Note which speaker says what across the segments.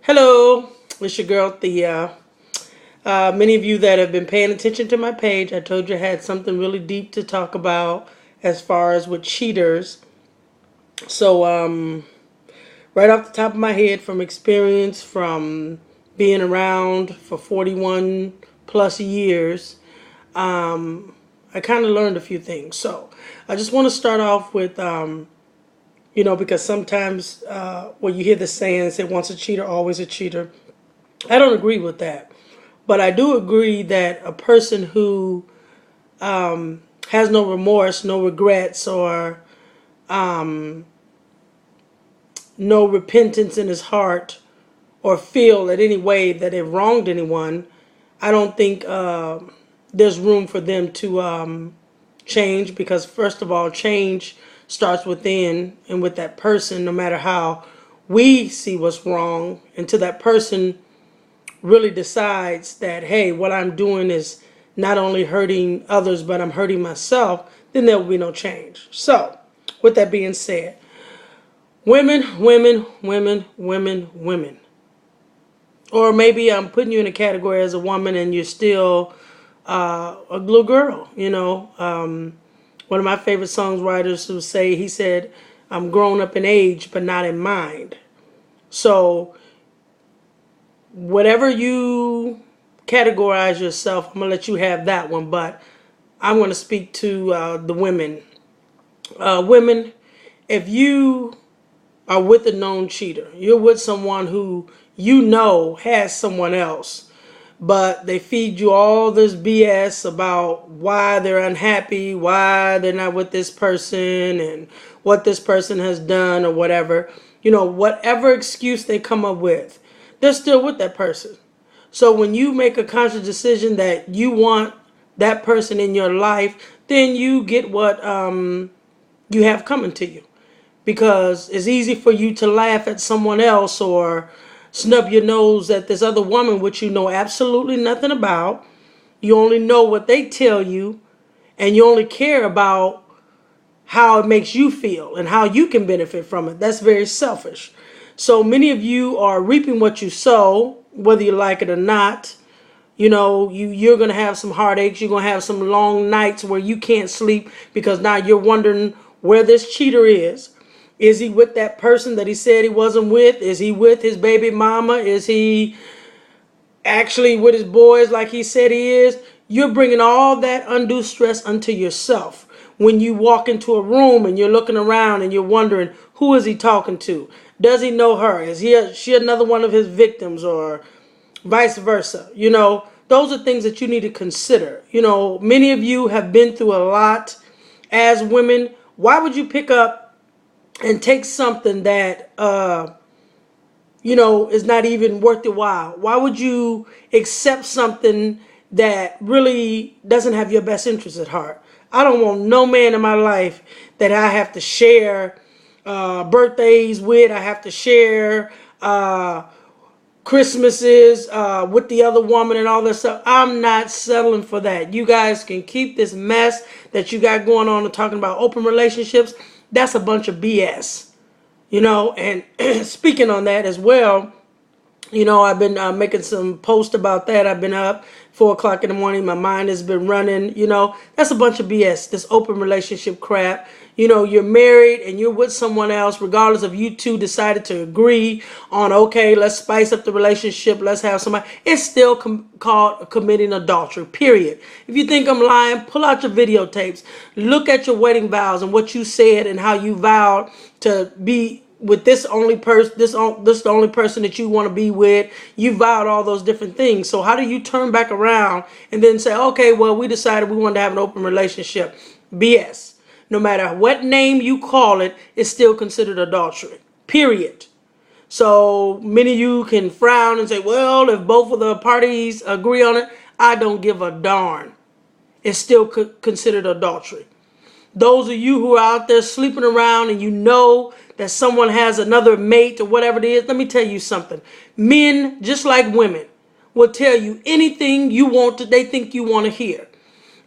Speaker 1: Hello, it's your girl Thea. Many of you that have been paying attention to my page, I told you I had something really deep to talk about as far as with cheaters. So, right off the top of my head, from experience, from being around for 41 plus years, I kind of learned a few things. So, I just want to start off with, because sometimes when you hear the saying, say once a cheater, always a cheater. I don't agree with that. But I do agree that a person who has no remorse, no regrets, or no repentance in his heart, or feel in any way that they've wronged anyone, I don't think there's room for them to change, because first of all, change starts within and with that person, no matter how we see what's wrong, until that person really decides that, hey, what I'm doing is not only hurting others, but I'm hurting myself, then there will be no change. So, with that being said, women. Or maybe I'm putting you in a category as a woman and you're still a little girl, one of my favorite songwriters who say, he said, I'm grown up in age, but not in mind. So, whatever you categorize yourself, I'm going to let you have that one, but I'm going to speak to the women. Women, if you are with a known cheater, you're with someone who you know has someone else, but they feed you all this BS about why they're unhappy, why they're not with this person, and what this person has done or whatever. Whatever excuse they come up with, they're still with that person. So when you make a conscious decision that you want that person in your life, then you get what you have coming to you. Because it's easy for you to laugh at someone else or snub your nose at this other woman, which you know absolutely nothing about. You only know what they tell you, and you only care about how it makes you feel and how you can benefit from it. That's very selfish. So many of you are reaping what you sow, whether you like it or not. You're going to have some heartaches. You're going to have some long nights where you can't sleep because now you're wondering where this cheater is. Is he with that person that he said he wasn't with? Is he with his baby mama? Is he actually with his boys like he said he is? You're bringing all that undue stress unto yourself when you walk into a room and you're looking around and you're wondering, who is he talking to? Does he know her? Is she another one of his victims, or vice versa? Those are things that you need to consider. Many of you have been through a lot as women. Why would you pick up and take something that is not even worth the while? Why would you accept something that really doesn't have your best interest at heart? I don't want no man in my life that I have to share birthdays with. I have to share Christmases with the other woman and all this stuff. I'm not settling for that. You guys can keep this mess that you got going on and talking about open relationships. That's a bunch of BS. And speaking on that as well, I've been making some posts about that. I've been up 4 o'clock in the morning. My mind has been running. That's a bunch of BS. This open relationship crap. You're married and you're with someone else, regardless of you two decided to agree on, okay, let's spice up the relationship. Let's have somebody. It's still called committing adultery, period. If you think I'm lying, pull out your videotapes. Look at your wedding vows and what you said and how you vowed to be with this only person, this the only person that you want to be with. You vowed all those different things. So how do you turn back around and then say, okay, well, we decided we wanted to have an open relationship? BS. No matter what name you call it, it's still considered adultery. Period. So many of you can frown and say, well, if both of the parties agree on it, I don't give a darn. It's still considered adultery. Those of you who are out there sleeping around and you know that someone has another mate or whatever it is, let me tell you something. Men, just like women, will tell you anything you want to, they think you want to hear.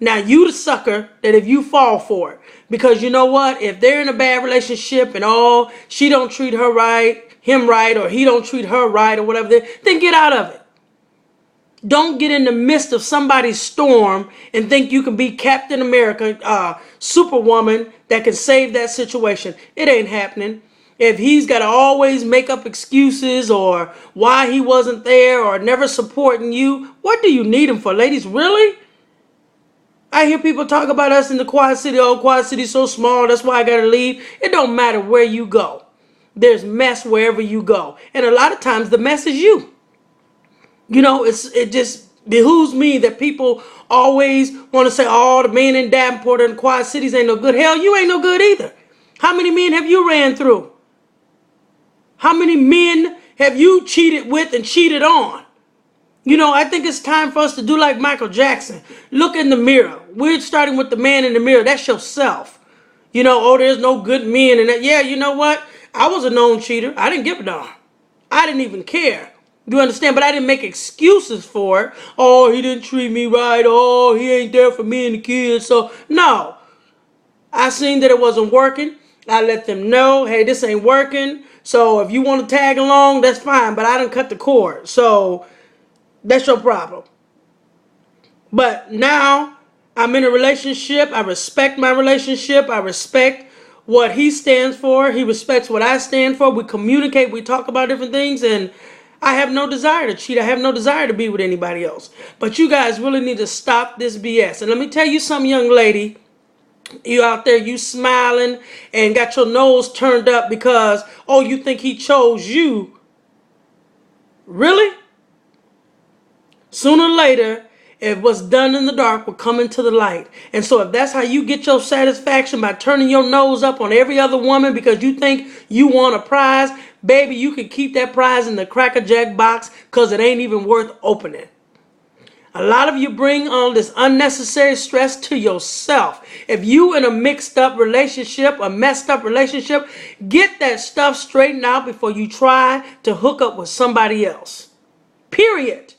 Speaker 1: Now, you the sucker that if you fall for it, because you know what? If they're in a bad relationship and she don't treat her right, him right or he don't treat her right or whatever, then get out of it. Don't get in the midst of somebody's storm and think you can be Captain America, Superwoman that can save that situation. It ain't happening. If he's got to always make up excuses or why he wasn't there or never supporting you, what do you need him for, ladies? Really? I hear people talk about us in the Quad City. Oh, Quad City's so small, that's why I got to leave. It don't matter where you go. There's mess wherever you go. And a lot of times the mess is you. You know, it just behooves me that people always want to say, oh, the men in Davenport and Quad Cities ain't no good. Hell, you ain't no good either. How many men have you ran through? How many men have you cheated with and cheated on? You know, I think it's time for us to do like Michael Jackson. Look in the mirror. We're starting with the man in the mirror. That's yourself. You know, oh, there's no good men. And that. Yeah, you know what? I was a known cheater. I didn't give a darn. I didn't even care. You understand? But I didn't make excuses for it. Oh, he didn't treat me right. Oh, he ain't there for me and the kids. So, no. I seen that it wasn't working. I let them know, hey, this ain't working. So, if you want to tag along, that's fine. But I done cut the cord. So, that's your problem. But now, I'm in a relationship. I respect my relationship. I respect what he stands for. He respects what I stand for. We communicate. We talk about different things. And I have no desire to cheat. I have no desire to be with anybody else. But you guys really need to stop this BS. And let me tell you something, young lady. You out there, you smiling and got your nose turned up because, oh, you think he chose you. Really? Sooner or later, if what's done in the dark will come into the light. And so if that's how you get your satisfaction, by turning your nose up on every other woman because you think you want a prize, baby, you can keep that prize in the Cracker Jack box because it ain't even worth opening. A lot of you bring all this unnecessary stress to yourself. If you in a mixed up relationship, a messed up relationship, get that stuff straightened out before you try to hook up with somebody else. Period.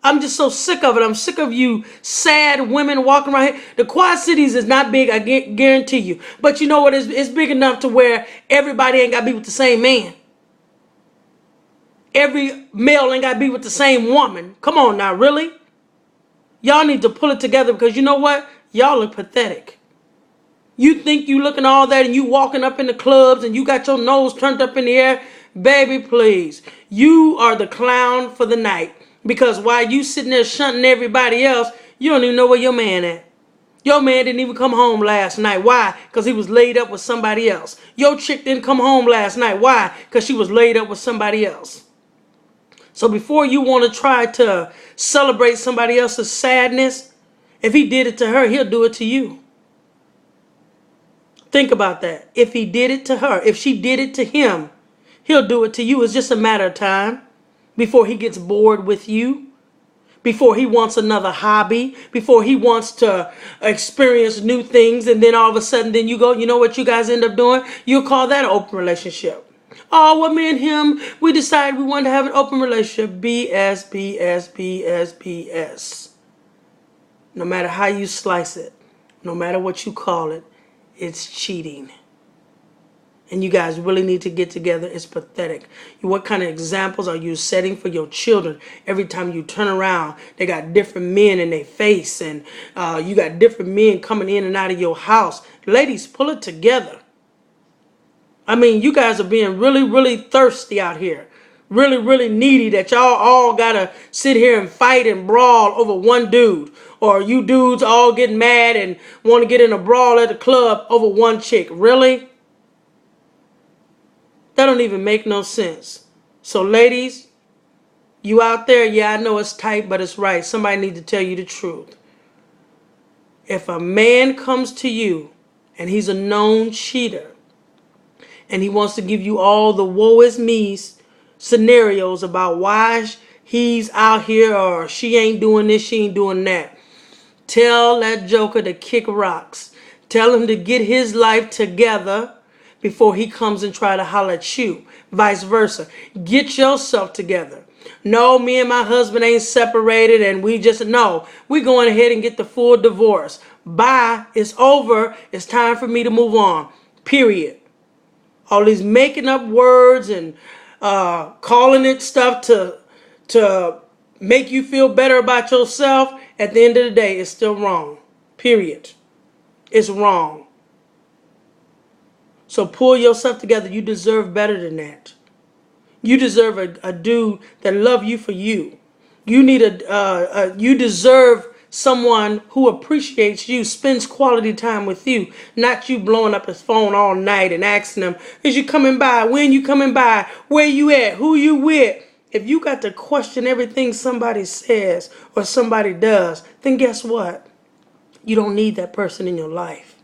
Speaker 1: I'm just so sick of it. I'm sick of you sad women walking around here. The Quad Cities is not big, I guarantee you. But you know what? It's big enough to where everybody ain't got to be with the same man. Every male ain't got to be with the same woman. Come on now, really? Y'all need to pull it together because you know what? Y'all look pathetic. You think you looking all that and you walking up in the clubs and you got your nose turned up in the air. Baby, please. You are the clown for the night. Because while you sitting there shunting everybody else, you don't even know where your man at. Your man didn't even come home last night. Why? Because he was laid up with somebody else. Your chick didn't come home last night. Why? Because she was laid up with somebody else. So before you want to try to celebrate somebody else's sadness, if he did it to her, he'll do it to you. Think about that. If he did it to her, if she did it to him, he'll do it to you. It's just a matter of time before he gets bored with you, before he wants another hobby, before he wants to experience new things, and then all of a sudden then you go, you know what you guys end up doing? You'll call that an open relationship. Oh, well, me and him, we decided we wanted to have an open relationship. BS, BS, BS, BS. No matter how you slice it, no matter what you call it, it's cheating. And you guys really need to get together. It's pathetic. What kind of examples are you setting for your children? Every time you turn around, they got different men in their face. And you got different men coming in and out of your house. Ladies, pull it together. I mean, you guys are being really, really thirsty out here. Really, really needy that y'all all got to sit here and fight and brawl over one dude. Or you dudes all get mad and want to get in a brawl at the club over one chick. Really? That don't even make no sense. So ladies, you out there, yeah, I know it's tight, but it's right. Somebody need to tell you the truth. If a man comes to you and he's a known cheater and he wants to give you all the woe is me scenarios about why he's out here or she ain't doing this, she ain't doing that, tell that joker to kick rocks. Tell him to get his life together before he comes and try to holler at you. Vice versa. Get yourself together. No, me and my husband ain't separated and we going ahead and get the full divorce. Bye. It's over. It's time for me to move on. Period. All these making up words and calling it stuff to make you feel better about yourself, at the end of the day, it's still wrong. Period. It's wrong. So pull yourself together. You deserve better than that. You deserve a dude that love you for you. You need you deserve someone who appreciates you, spends quality time with you, not you blowing up his phone all night and asking him, is you coming by? When you coming by? Where you at? Who you with? If you got to question everything somebody says or somebody does, then guess what? You don't need that person in your life.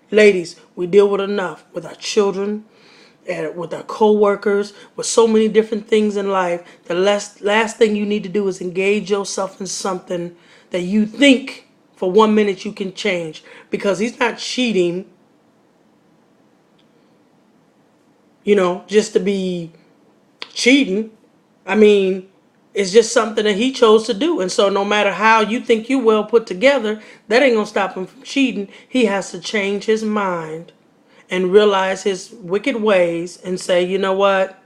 Speaker 1: Ladies, we deal with enough with our children, and with our co-workers, with so many different things in life. The last thing you need to do is engage yourself in something that you think for 1 minute you can change. Because he's not cheating, just to be cheating. I mean, it's just something that he chose to do. And so no matter how you think you well put together, that ain't going to stop him from cheating. He has to change his mind and realize his wicked ways and say, you know what?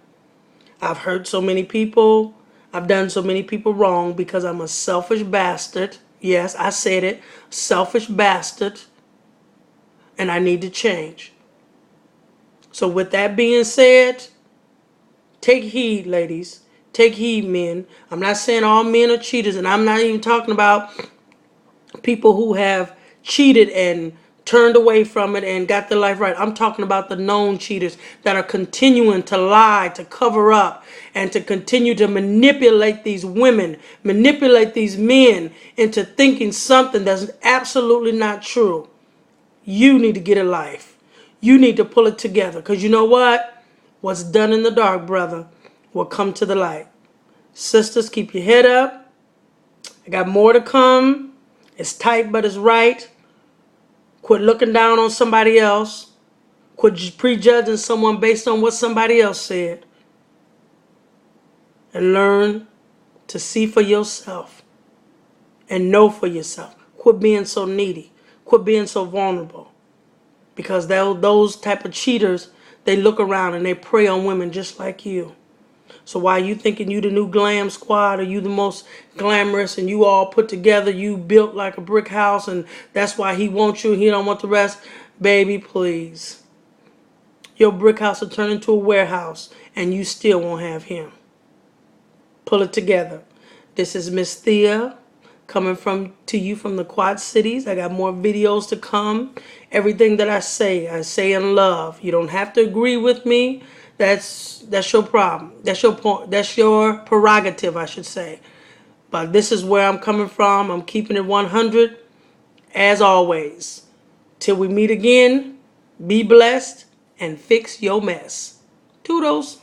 Speaker 1: I've hurt so many people. I've done so many people wrong because I'm a selfish bastard. Yes, I said it. Selfish bastard. And I need to change. So with that being said, take heed, ladies. Take heed, men. I'm not saying all men are cheaters, and I'm not even talking about people who have cheated and turned away from it and got their life right. I'm talking about the known cheaters that are continuing to lie, to cover up, and to continue to manipulate these women, manipulate these men into thinking something that's absolutely not true. You need to get a life. You need to pull it together, because you know what? What's done in the dark, brother, will come to the light. Sisters, keep your head up. I got more to come. It's tight, but it's right. Quit looking down on somebody else. Quit prejudging someone based on what somebody else said. And learn to see for yourself and know for yourself. Quit being so needy. Quit being so vulnerable. Because those type of cheaters, they look around and they prey on women just like you. So while you thinking you the new glam squad, or you the most glamorous, and you all put together, you built like a brick house, and that's why he wants you, he don't want the rest, baby, please. Your brick house will turn into a warehouse, and you still won't have him. Pull it together. This is Miss Thea coming to you from the Quad Cities. I got more videos to come. Everything that I say in love. You don't have to agree with me. That's your problem. That's your point. That's your prerogative, I should say. But this is where I'm coming from. I'm keeping it 100 as always. Till we meet again, be blessed and fix your mess. Toodles.